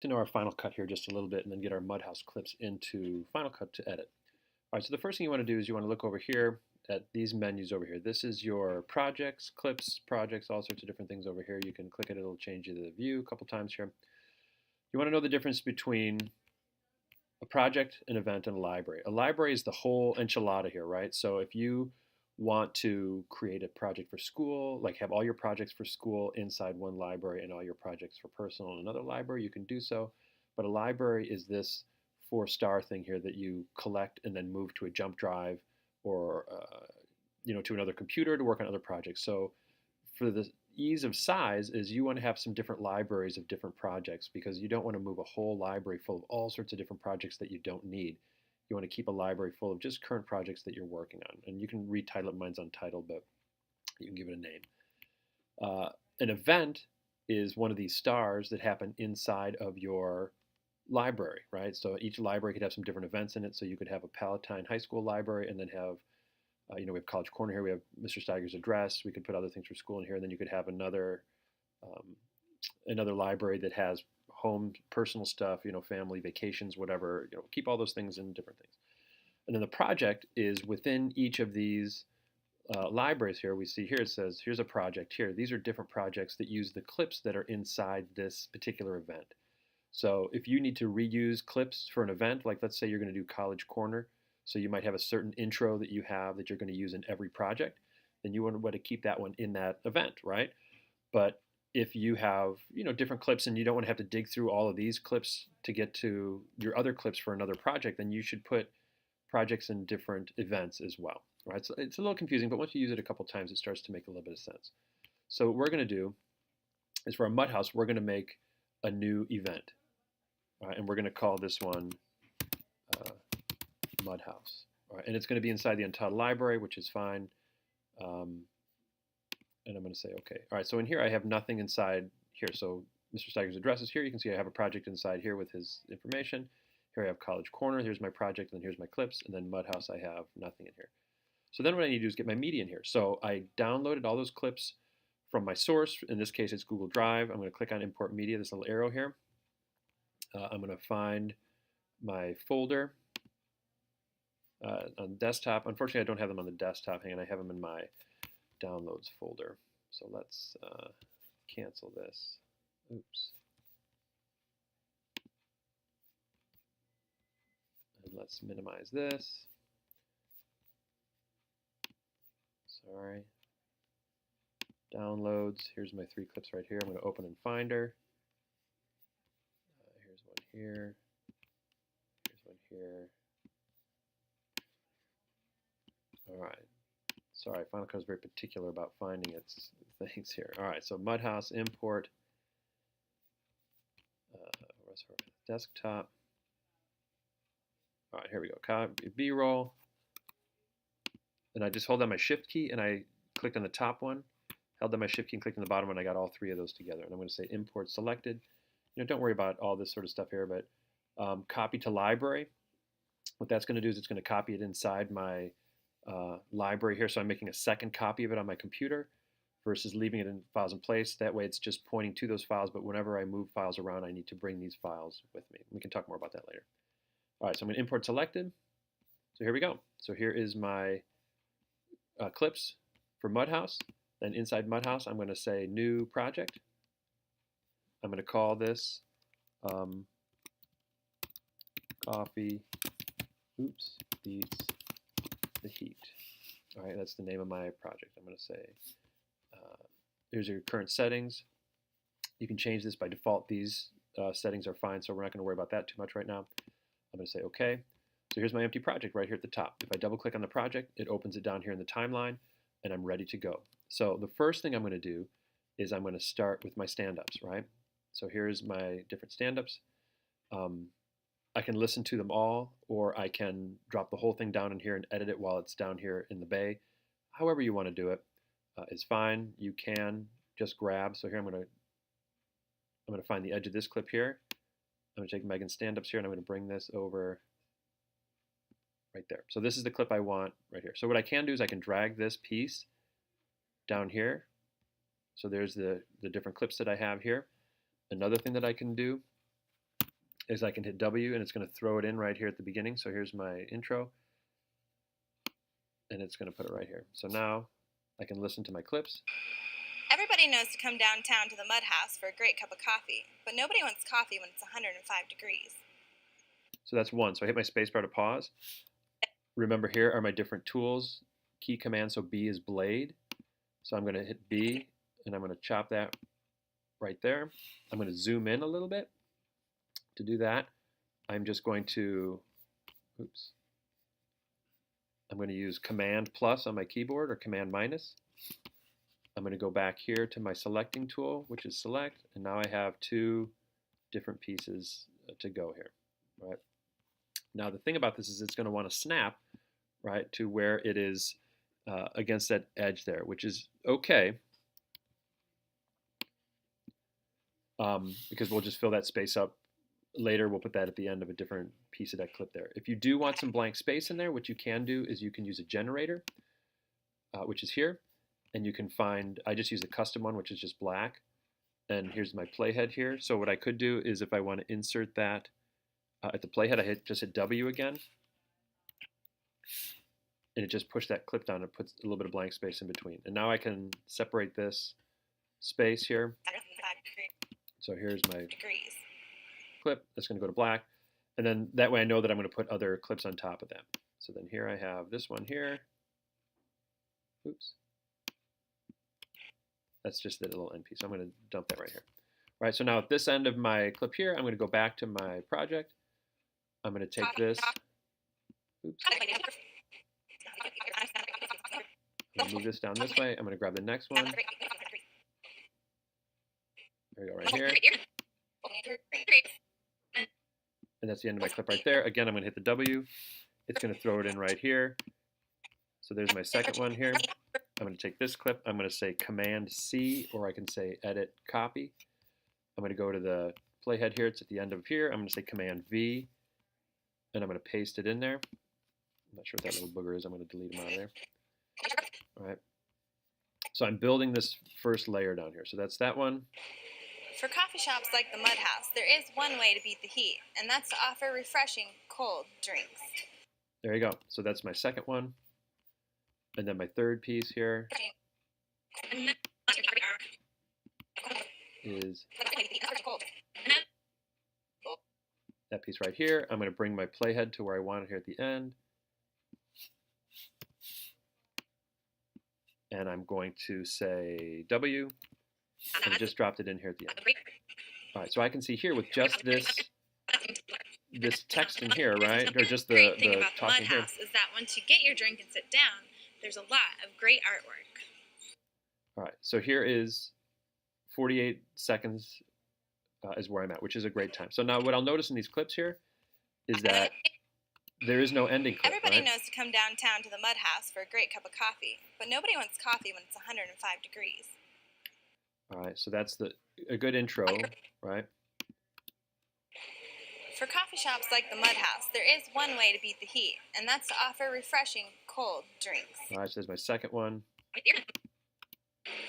to know our Final Cut here just a little bit and then get our Mudhouse clips into Final Cut to edit. All right, so the first thing you want to do is you want to look over here at these menus over here. This is your projects, clips, projects, all sorts of different things over here. You can click it, it'll change you the view a couple times here. You want to know the difference between a project, an event, and a library. A library is the whole enchilada here, right? So if you want to create a project for school, like have all your projects for school inside one library and all your projects for personal in another library, you can do so. But a library is this 4-star thing here that you collect and then move to a jump drive or to another computer to work on other projects. So for the ease of size is you want to have some different libraries of different projects because you don't want to move a whole library full of all sorts of different projects that you don't need. You want to keep a library full of just current projects that you're working on. And you can retitle it. Mine's untitled, but you can give it a name. An event is one of these stars that happen inside of your library, right? So each library could have some different events in it. So you could have a Palatine High School library and then have, we have College Corner here. We have Mr. Steiger's address. We could put other things for school in here. And then you could have another library that has home, personal stuff, family, vacations, whatever, keep all those things in different things. And then the project is within each of these libraries here. We see here it says, here's a project here. These are different projects that use the clips that are inside this particular event. So if you need to reuse clips for an event, like let's say you're going to do College Corner, so you might have a certain intro that you have that you're going to use in every project, then you want to keep that one in that event, right? But if you have different clips and you don't want to have to dig through all of these clips to get to your other clips for another project, then you should put projects in different events as well, right? So it's a little confusing, but once you use it a couple times, it starts to make a little bit of sense. So what we're going to do is for our Mudhouse, we're going to make a new event, right? And we're going to call this one Mudhouse, right? And it's going to be inside the Untitled library, which is fine. And I'm going to say OK. All right, so in here I have nothing inside here. So Mr. Steiger's address is here. You can see I have a project inside here with his information. Here I have College Corner. Here's my project, and then here's my clips. And then Mudhouse, I have nothing in here. So then what I need to do is get my media in here. So I downloaded all those clips from my source. In this case, it's Google Drive. I'm going to click on Import Media, this little arrow here. I'm going to find my folder on desktop. Unfortunately, I don't have them on the desktop. Hang on, I have them in my downloads folder. So let's cancel this. Oops. And let's minimize this. Sorry. Downloads. Here's my 3 clips right here. I'm going to open in Finder. Here's one here. Here's one here. All right. Sorry, Final Cut is very particular about finding its things here. All right, so Mudhouse import. Desktop. All right, here we go. Copy B-roll. And I just hold down my Shift key and I clicked on the top one, held down my Shift key and clicked on the bottom one. I got all 3 of those together. And I'm going to say import selected. Don't worry about all this sort of stuff here, but copy to library. What that's going to do is it's going to copy it inside my library here. So I'm making a second copy of it on my computer versus leaving it in files in place. That way it's just pointing to those files, but whenever I move files around, I need to bring these files with me. We can talk more about that later. All right, so I'm going to import selected. So here we go. So here is my clips for Mudhouse. Then inside Mudhouse, I'm going to say new project. I'm going to call this coffee, beats the heat. All right, that's the name of my project. I'm going to say, here's your current settings. You can change this by default. These settings are fine, so we're not going to worry about that too much right now. I'm going to say OK. So here's my empty project right here at the top. If I double click on the project, it opens it down here in the timeline, and I'm ready to go. So the first thing I'm going to do is I'm going to start with my stand-ups, right? So here's my different stand-ups. I can listen to them all, or I can drop the whole thing down in here and edit it while it's down here in the bay. However you want to do it is fine. You can just grab. So here I'm going to find the edge of this clip here. I'm going to take Megan's stand-ups here, and I'm going to bring this over right there. So this is the clip I want right here. So what I can do is I can drag this piece down here. So there's the different clips that I have here. Another thing that I can do is I can hit W and it's going to throw it in right here at the beginning. So here's my intro, and it's going to put it right here. So now I can listen to my clips. Everybody knows to come downtown to the Mudhouse for a great cup of coffee, but nobody wants coffee when it's 105 degrees. So that's one. So I hit my spacebar to pause. Remember, here are my different tools. Key command, so B is blade. So I'm going to hit B, and I'm going to chop that right there. I'm going to zoom in a little bit. To do that, I'm just going to, I'm going to use Command plus on my keyboard or Command minus. I'm going to go back here to my selecting tool, which is select, and now I have two different pieces to go here, right? Now the thing about this is it's going to want to snap, right, to where it is against that edge there, which is okay, because we'll just fill that space up later. We'll put that at the end of a different piece of that clip there. If you do want some blank space in there, what you can do is you can use a generator, which is here, and you can find, I just use a custom one, which is just black, and here's my playhead here. So what I could do is if I want to insert that at the playhead, I just hit W again, and it just pushed that clip down and puts a little bit of blank space in between. And now I can separate this space here. So here's my clip. That's going to go to black. And then that way I know that I'm going to put other clips on top of that. So then here I have this one here. Oops. That's just the little end piece. So I'm going to dump that right here. All right, so now at this end of my clip here, I'm going to go back to my project. I'm going to take this. Oops. I'm going to move this down this way. I'm going to grab the next one. There we go, right here. And that's the end of my clip right there. Again, I'm going to hit the W. It's going to throw it in right here. So there's my second one here. I'm going to take this clip. I'm going to say Command C, or I can say Edit Copy. I'm going to go to the playhead here. It's at the end of here. I'm going to say Command V, and I'm going to paste it in there. I'm not sure what that little booger is. I'm going to delete him out of there. All right. So I'm building this first layer down here. So that's that one. For coffee shops like the Mudhouse, there is one way to beat the heat, and that's to offer refreshing cold drinks. There you go. So that's my second one. And then my third piece here is that piece right here. I'm going to bring my playhead to where I want it here at the end. And I'm going to say W, and I just dropped it in here at the end. All right, so I can see here with just this text in here, right, or just the thing about the talking here. Mudhouse is that once you get your drink and sit down, there's a lot of great artwork. All right, so here is 48 seconds is where I'm at, which is a great time. So now what I'll notice in these clips here is that there is no ending clip. Everybody knows to come downtown to the Mudhouse for a great cup of coffee, but nobody wants coffee when it's 105 degrees. All right, so that's a good intro, right? For coffee shops like the Mudhouse, there is one way to beat the heat, and that's to offer refreshing cold drinks. All right, so there's my second one.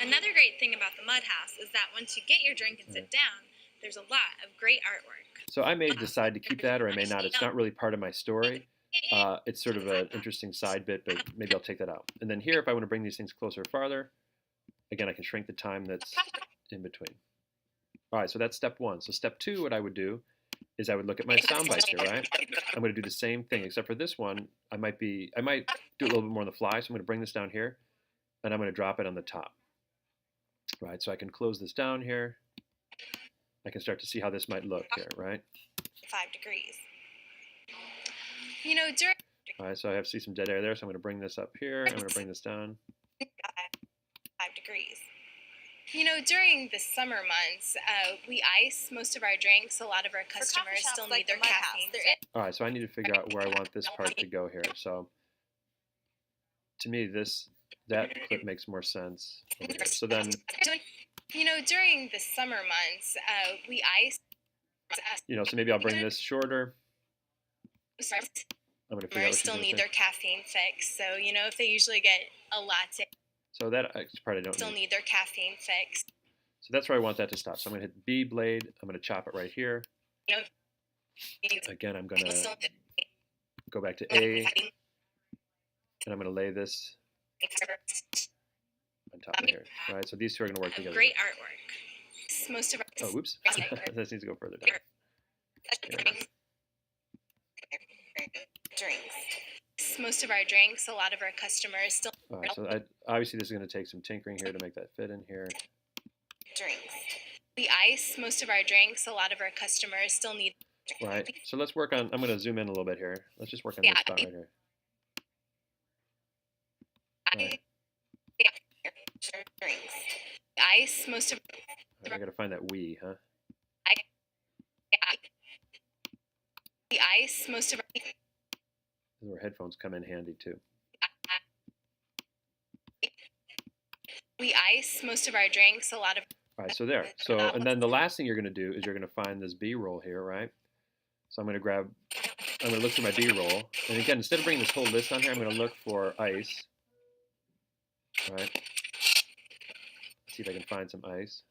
Another great thing about the Mudhouse is that once you get your drink and sit down, there's a lot of great artwork. So I may decide to keep that, or I may not. It's not really part of my story. It's sort of an interesting side bit, but maybe I'll take that out. And then here, if I want to bring these things closer or farther, again, I can shrink the time that's in between. All right, so that's step one. So step two, what I would do is I would look at my sound bites here, right? I'm going to do the same thing, except for this one, I might do it a little bit more on the fly. So I'm going to bring this down here, and I'm going to drop it on the top. Right, so I can close this down here. I can start to see how this might look here, right? 5 degrees. You know, during... All right, so I see some dead air there, so I'm going to bring this up here. I'm going to bring this down. 5 degrees. You know, during the summer months, we ice most of our drinks. A lot of our customers still need their caffeine. All right, so I need to figure out where I want this part to go here. So to me, that clip makes more sense. So then, you know, during the summer months, we ice. You know, so maybe I'll bring this shorter. I'm going to figure out what still need their caffeine fix. So, you know, if they usually get a latte. So that part I don't still need their caffeine fix. So that's where I want that to stop. So I'm going to hit B blade. I'm going to chop it right here. Again, I'm going to go back to A, and I'm going to lay this on top of here. Right, so these two are going to work together. Great artwork. Most of our Oh, whoops. This needs to go further down. drinks. Most of our drinks, a lot of our customers still. All right, so obviously this is going to take some tinkering here to make that fit in here. Drinks. We ice most of our drinks. A lot of our customers still need. Right, so let's work on, I'm going to zoom in a little bit here. Let's just work on this spot right here. Right. Drinks. Ice most of. I got to find that we, huh? The ice most of. This is where headphones come in handy too. We ice most of our drinks. A lot of. All right, so there. So, and then the last thing you're going to do is you're going to find this B-roll here, right? So I'm going to look through my B-roll. And again, instead of bringing this whole list on here, I'm going to look for ice. All right. See if I can find some ice.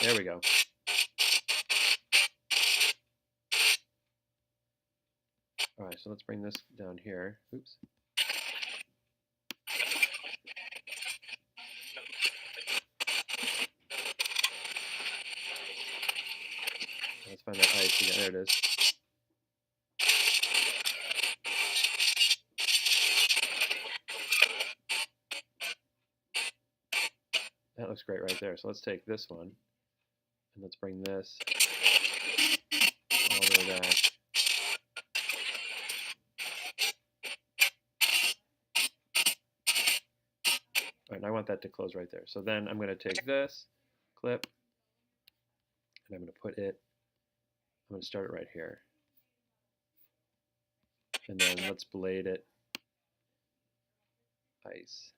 There we go. All right, so let's bring this down here. Oops. Let's find that ice again. There it is. That looks great right there. So let's take this one and let's bring this all the way back. All right, and I want that to close right there. So then I'm going to take this clip and I'm going to put it, I'm going to start it right here. And then let's blade it. Ice.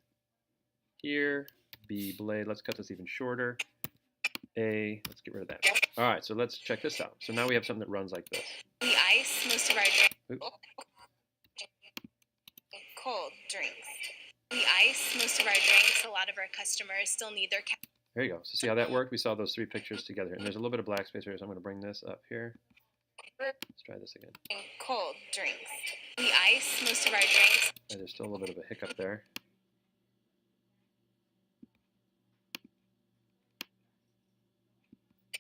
Here, B blade. Let's cut this even shorter. A, let's get rid of that. All right, so let's check this out. So now we have something that runs like this. We ice most of our drinks. Oops. Cold drinks. We ice most of our drinks. A lot of our customers still need their. There you go. So see how that worked? We saw those three pictures together. And there's a little bit of black space here, so I'm going to bring this up here. Let's try this again. Cold drinks. We ice most of our drinks. And there's still a little bit of a hiccup there.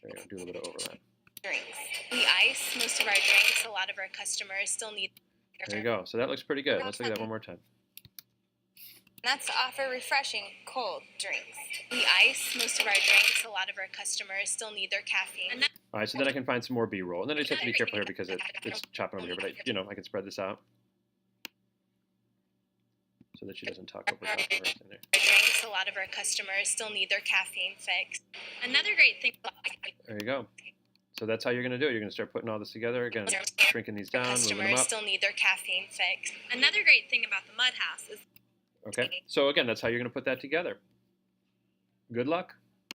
There you go. Do a little bit of overlap. Drinks. We ice most of our drinks. A lot of our customers still need. There you go. So that looks pretty good. Let's look at that one more time. That's to offer refreshing cold drinks. We ice most of our drinks. A lot of our customers still need their caffeine. All right, so then I can find some more B-roll. And then I just have to be careful here because it's chopping over here. But, I can spread this out so that she doesn't talk over top of everything there. Drinks. A lot of our customers still need their caffeine fix. Another great thing. There you go. So that's how you're going to do it. You're going to start putting all this together. Again, shrinking these down, moving them Customers up. still need their caffeine fix. Another great thing about the Mudhouse is. Okay, so again, that's how you're going to put that together. Good luck.